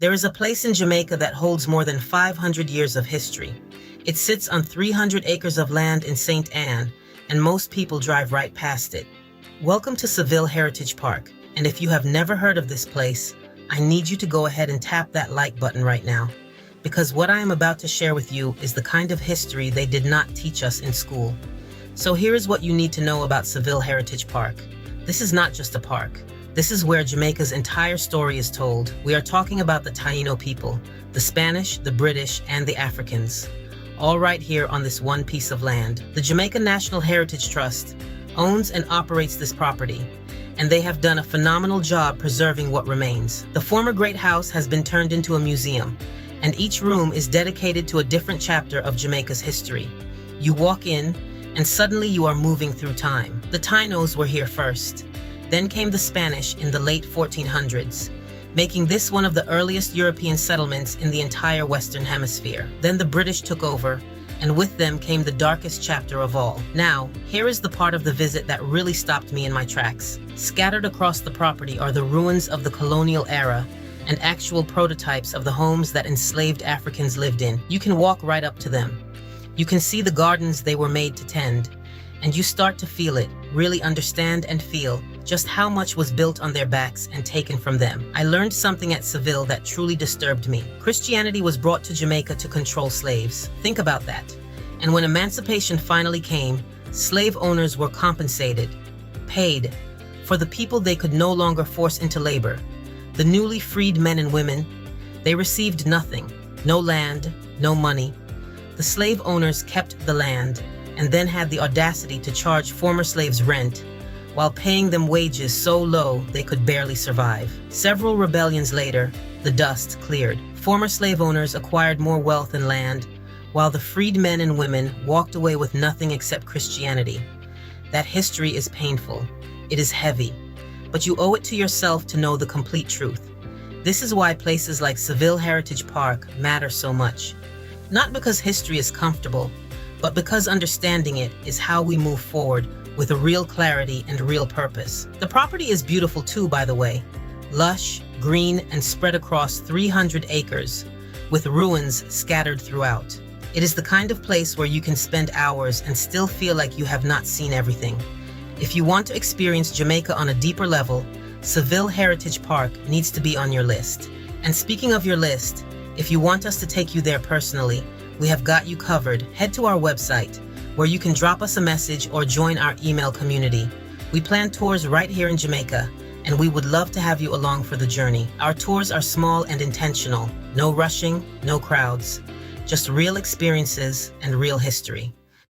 There is a place in Jamaica that holds more than 500 years of history. It sits on 300 acres of land in St. Anne, and most people drive right past it. Welcome to Seville Heritage Park, and if you have never heard of this place, I need you to go ahead and tap that like button right now, because what I am about to share with you is the kind of history they did not teach us in school. So here is what you need to know about Seville Heritage Park. This is not just a park. This is where Jamaica's entire story is told. We are talking about the Taino people, the Spanish, the British, and the Africans, all right here on this one piece of land. The Jamaica National Heritage Trust owns and operates this property, and they have done a phenomenal job preserving what remains. The former Great House has been turned into a museum, and each room is dedicated to a different chapter of Jamaica's history. You walk in, and suddenly you are moving through time. The Tainos were here first. Then came the Spanish in the late 1400s, making this one of the earliest European settlements in the entire Western Hemisphere. Then the British took over, and with them came the darkest chapter of all. Now, here is the part of the visit that really stopped me in my tracks. Scattered across the property are the ruins of the colonial era and actual prototypes of the homes that enslaved Africans lived in. You can walk right up to them. You can see the gardens they were made to tend, and you start to feel it, really understand and feel just how much was built on their backs and taken from them. I learned something at Seville that truly disturbed me. Christianity was brought to Jamaica to control slaves. Think about that. And when emancipation finally came, slave owners were compensated, paid, for the people they could no longer force into labor. The newly freed men and women, they received nothing. No land, no money. The slave owners kept the land and then had the audacity to charge former slaves rent while paying them wages so low they could barely survive. Several rebellions later, the dust cleared. Former slave owners acquired more wealth and land, while the freed men and women walked away with nothing except Christianity. That history is painful. It is heavy, but you owe it to yourself to know the complete truth. This is why places like Seville Heritage Park matter so much. Not because history is comfortable, but because understanding it is how we move forward with a real clarity and real purpose. The property is beautiful too, by the way. Lush, green, and spread across 300 acres, with ruins scattered throughout. It is the kind of place where you can spend hours and still feel like you have not seen everything. If you want to experience Jamaica on a deeper level, Seville Heritage Park needs to be on your list. And speaking of your list, if you want us to take you there personally, we have got you covered. Head to our website, where you can drop us a message or join our email community. We plan tours right here in Jamaica, and we would love to have you along for the journey. Our tours are small and intentional. No rushing, no crowds. Just real experiences and real history.